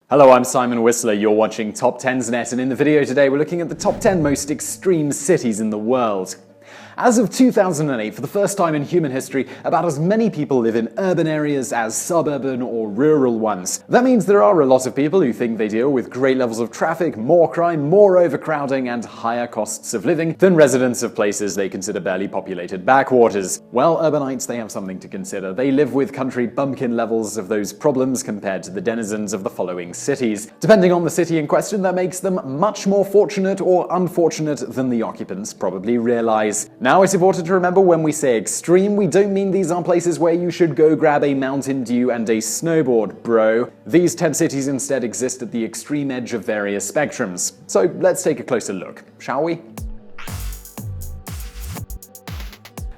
Hello, I'm Simon Whistler, you're watching TopTenzNet, and in the video today we're looking at the top 10 most extreme cities in the world. As of 2008, for the first time in human history, about as many people live in urban areas as suburban or rural ones. That means there are a lot of people who think they deal with great levels of traffic, more crime, more overcrowding, and higher costs of living than residents of places they consider barely populated backwaters. Well, urbanites, they have something to consider. They live with country bumpkin levels of those problems compared to the denizens of the following cities. Depending on the city in question, that makes them much more fortunate or unfortunate than the occupants probably realize. Now, it's important to remember when we say extreme, we don't mean these are places where you should go grab a Mountain Dew and a snowboard, bro. These 10 cities instead exist at the extreme edge of various spectrums. So let's take a closer look, shall we?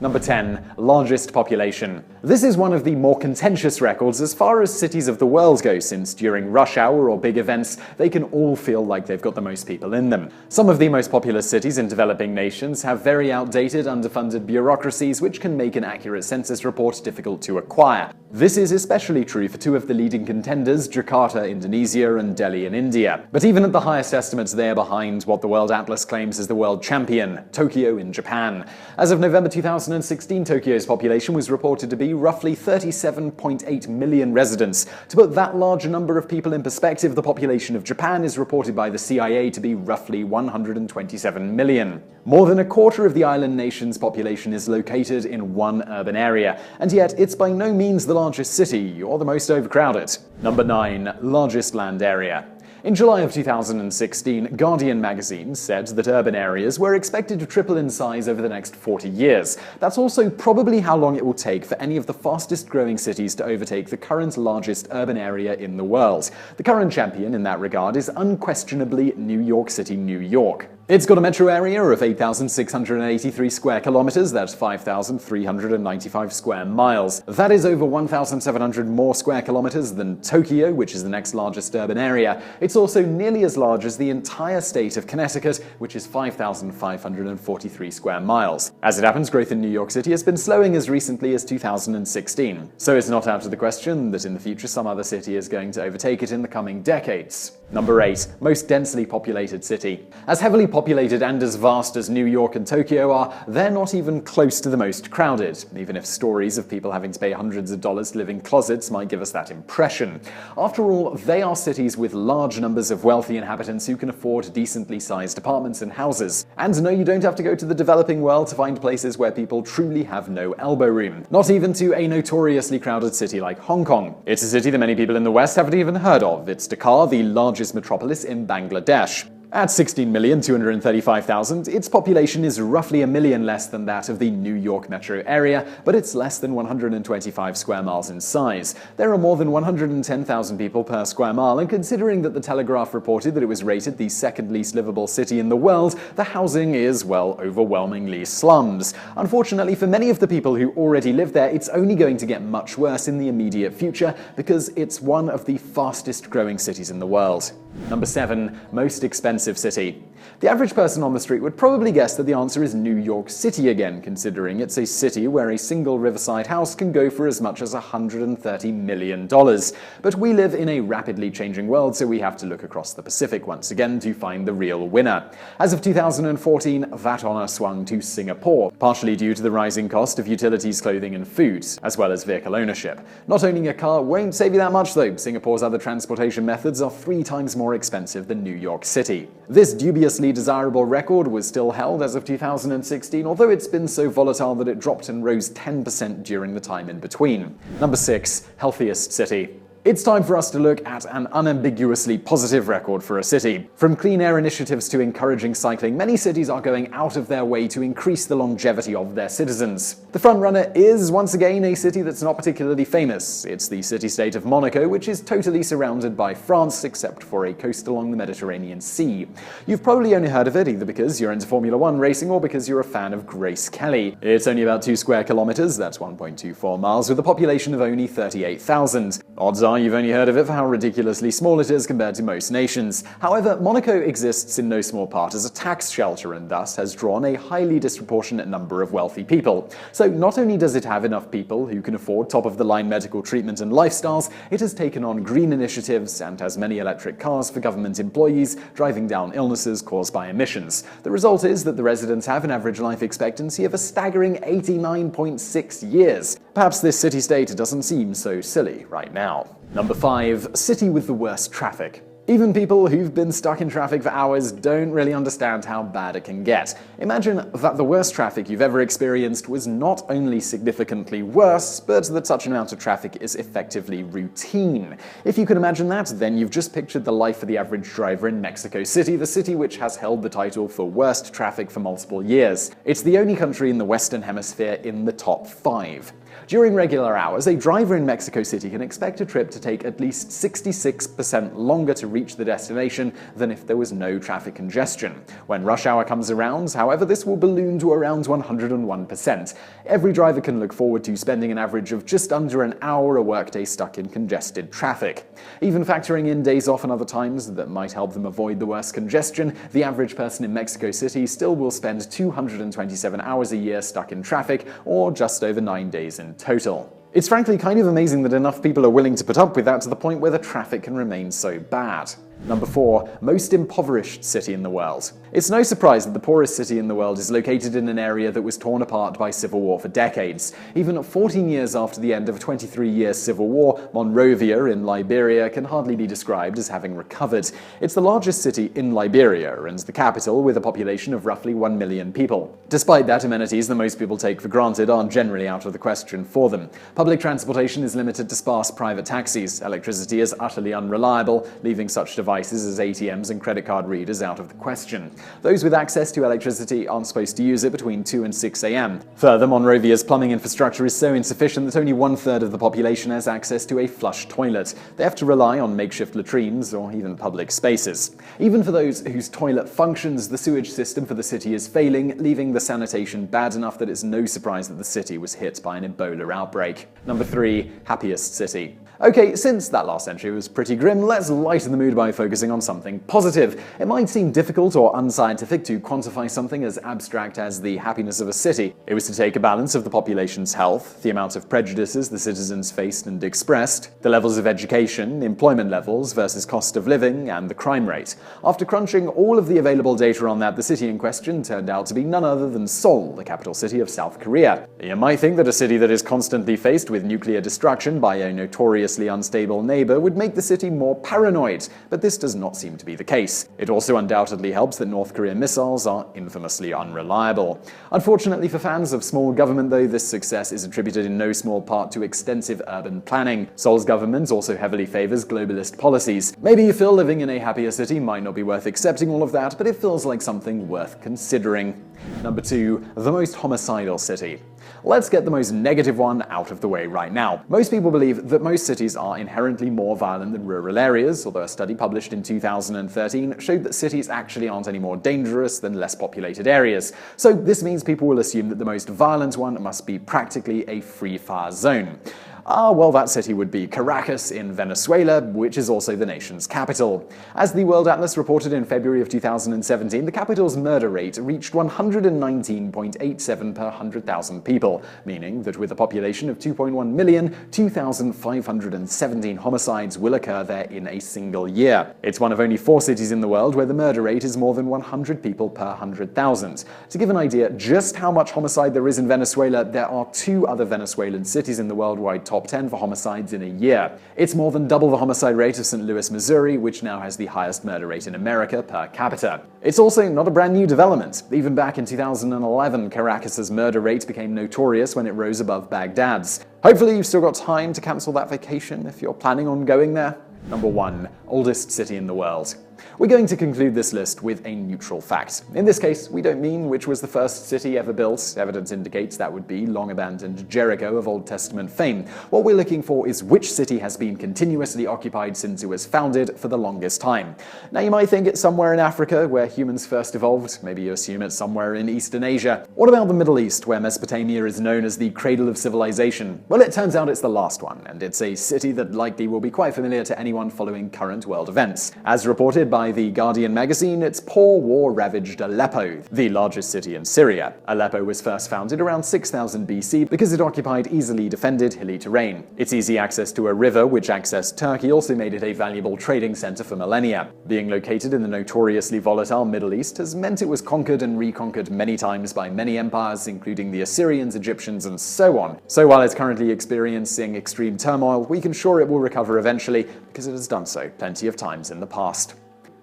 Number 10. Largest population. This is one of the more contentious records as far as cities of the world go, since during rush hour or big events, they can all feel like they've got the most people in them. Some of the most populous cities in developing nations have very outdated, underfunded bureaucracies which can make an accurate census report difficult to acquire. This is especially true for two of the leading contenders, Jakarta, Indonesia, and Delhi in India. But even at the highest estimates, they are behind what the World Atlas claims as the world champion, Tokyo in Japan. As of November 2016, Tokyo's population was reported to be roughly 37.8 million residents. To put that large a number of people in perspective, the population of Japan is reported by the CIA to be roughly 127 million. More than a quarter of the island nation's population is located in one urban area, and yet it's by no means the largest city or the most overcrowded. Number 9. Largest land area. In July of 2016, Guardian magazine said that urban areas were expected to triple in size over the next 40 years. That's also probably how long it will take for any of the fastest growing cities to overtake the current largest urban area in the world. The current champion in that regard is unquestionably New York City, New York. It's got a metro area of 8,683 square kilometers, that's 5,395 square miles. That is over 1,700 more square kilometers than Tokyo, which is the next largest urban area. It's also nearly as large as the entire state of Connecticut, which is 5,543 square miles. As it happens, growth in New York City has been slowing as recently as 2016. So it's not out of the question that in the future some other city is going to overtake it in the coming decades. Number 8. Most densely populated city. As heavily populated and as vast as New York and Tokyo are, they're not even close to the most crowded, even if stories of people having to pay hundreds of dollars to live in closets might give us that impression. After all, they are cities with large numbers of wealthy inhabitants who can afford decently sized apartments and houses. And no, you don't have to go to the developing world to find places where people truly have no elbow room. Not even to a notoriously crowded city like Hong Kong. It's a city that many people in the West haven't even heard of. It's Dhaka, the largest metropolis in Bangladesh. At 16,235,000, its population is roughly a million less than that of the New York metro area, but it's less than 125 square miles in size. There are more than 110,000 people per square mile, and considering that the Telegraph reported that it was rated the second least livable city in the world, the housing is, well, overwhelmingly slums. Unfortunately, for many of the people who already live there, it's only going to get much worse in the immediate future because it's one of the fastest growing cities in the world. Number 7. Most expensive city. The average person on the street would probably guess that the answer is New York City again, considering it's a city where a single riverside house can go for as much as $130 million. But we live in a rapidly changing world, so we have to look across the Pacific once again to find the real winner. As of 2014, that honor swung to Singapore, partially due to the rising cost of utilities, clothing, and food, as well as vehicle ownership. Not owning a car won't save you that much, though. Singapore's other transportation methods are 3 times more expensive than New York City. This dubiously desirable record was still held as of 2016, although it's been so volatile that it dropped and rose 10% during the time in between. Number 6. Healthiest City. It's time for us to look at an unambiguously positive record for a city. From clean air initiatives to encouraging cycling, many cities are going out of their way to increase the longevity of their citizens. The frontrunner is, once again, a city that's not particularly famous. It's the city-state of Monaco, which is totally surrounded by France, except for a coast along the Mediterranean Sea. You've probably only heard of it either because you're into Formula One racing or because you're a fan of Grace Kelly. It's only about 2 square kilometers, that's 1.24 miles, with a population of only 38,000. Odds are are you've only heard of it for how ridiculously small it is compared to most nations. However, Monaco exists in no small part as a tax shelter and thus has drawn a highly disproportionate number of wealthy people. So not only does it have enough people who can afford top-of-the-line medical treatment and lifestyles, it has taken on green initiatives and has many electric cars for government employees, driving down illnesses caused by emissions. The result is that the residents have an average life expectancy of a staggering 89.6 years. Perhaps this city-state doesn't seem so silly right now. Number 5. City with the worst traffic. Even people who've been stuck in traffic for hours don't really understand how bad it can get. Imagine that the worst traffic you've ever experienced was not only significantly worse, but that such an amount of traffic is effectively routine. If you can imagine that, then you've just pictured the life of the average driver in Mexico City, the city which has held the title for worst traffic for multiple years. It's the only country in the Western Hemisphere in the top 5. During regular hours, a driver in Mexico City can expect a trip to take at least 66% longer to reach the destination than if there was no traffic congestion. When rush hour comes around, however, this will balloon to around 101%. Every driver can look forward to spending an average of just under an hour a workday stuck in congested traffic. Even factoring in days off and other times that might help them avoid the worst congestion, the average person in Mexico City still will spend 227 hours a year stuck in traffic, or just over 9 days in total. It's frankly kind of amazing that enough people are willing to put up with that to the point where the traffic can remain so bad. Number 4. Most impoverished city in the world. It's no surprise that the poorest city in the world is located in an area that was torn apart by civil war for decades. Even 14 years after the end of a 23-year civil war, Monrovia in Liberia can hardly be described as having recovered. It's the largest city in Liberia and the capital with a population of roughly 1 million people. Despite that, amenities that most people take for granted are generally out of the question for them. Public transportation is limited to sparse private taxis. Electricity is utterly unreliable, leaving such devices as ATMs and credit card readers out of the question. Those with access to electricity aren't supposed to use it between 2 and 6 a.m. Further, Monrovia's plumbing infrastructure is so insufficient that only 1/3 of the population has access to a flush toilet. They have to rely on makeshift latrines or even public spaces. Even for those whose toilet functions, the sewage system for the city is failing, leaving the sanitation bad enough that it's no surprise that the city was hit by an Ebola outbreak. Number 3. Happiest City. Okay, since that last entry was pretty grim, let's lighten the mood by focusing on something positive. It might seem difficult or unscientific to quantify something as abstract as the happiness of a city. It was to take a balance of the population's health, the amount of prejudices the citizens faced and expressed, the levels of education, employment levels versus cost of living, and the crime rate. After crunching all of the available data on that, the city in question turned out to be none other than Seoul, the capital city of South Korea. You might think that a city that is constantly faced with nuclear destruction by a notoriously unstable neighbor would make the city more paranoid, but this does not seem to be the case. It also undoubtedly helps that North Korean missiles are infamously unreliable. Unfortunately for fans of small government, though, this success is attributed in no small part to extensive urban planning. Seoul's government also heavily favors globalist policies. Maybe you feel living in a happier city might not be worth accepting all of that, but it feels like something worth considering. Number 2. The most homicidal city. Let's get the most negative one out of the way right now. Most people believe that most cities are inherently more violent than rural areas, although a study published in 2013 showed that cities actually aren't any more dangerous than less populated areas. So this means people will assume that the most violent one must be practically a free-fire zone. Well, that city would be Caracas in Venezuela, which is also the nation's capital. As the World Atlas reported in February of 2017, the capital's murder rate reached 119.87 per 100,000 people, meaning that with a population of 2.1 million, 2,517 homicides will occur there in a single year. It's one of only 4 cities in the world where the murder rate is more than 100 people per 100,000. To give an idea just how much homicide there is in Venezuela, there are 2 other Venezuelan cities in the worldwide top 10 for homicides in a year. It's more than double the homicide rate of St. Louis, Missouri, which now has the highest murder rate in America per capita. It's also not a brand new development. Even back in 2011, Caracas's murder rate became notorious when it rose above Baghdad's. Hopefully you've still got time to cancel that vacation if you're planning on going there. Number 1. Oldest city in the world. We're going to conclude this list with a neutral fact. In this case, we don't mean which was the first city ever built. Evidence indicates that would be long-abandoned Jericho of Old Testament fame. What we're looking for is which city has been continuously occupied since it was founded for the longest time. Now, you might think it's somewhere in Africa, where humans first evolved. Maybe you assume it's somewhere in Eastern Asia. What about the Middle East, where Mesopotamia is known as the cradle of civilization? Well, it turns out it's the last one, and it's a city that likely will be quite familiar to anyone following current world events. As reported by The Guardian magazine, it's poor, war-ravaged Aleppo, the largest city in Syria. Aleppo was first founded around 6000 BC because it occupied easily defended hilly terrain. Its easy access to a river, which accessed Turkey, also made it a valuable trading center for millennia. Being located in the notoriously volatile Middle East has meant it was conquered and reconquered many times by many empires, including the Assyrians, Egyptians, and so on. So while it's currently experiencing extreme turmoil, we can ensure it will recover eventually, because it has done so plenty of times in the past.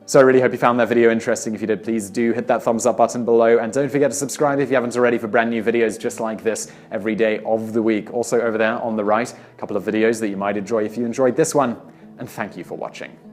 So I really hope you found that video interesting. If you did, please do hit that thumbs up button below, and don't forget to subscribe if you haven't already for brand new videos just like this every day of the week. Also over there on the right, a couple of videos that you might enjoy if you enjoyed this one, and thank you for watching.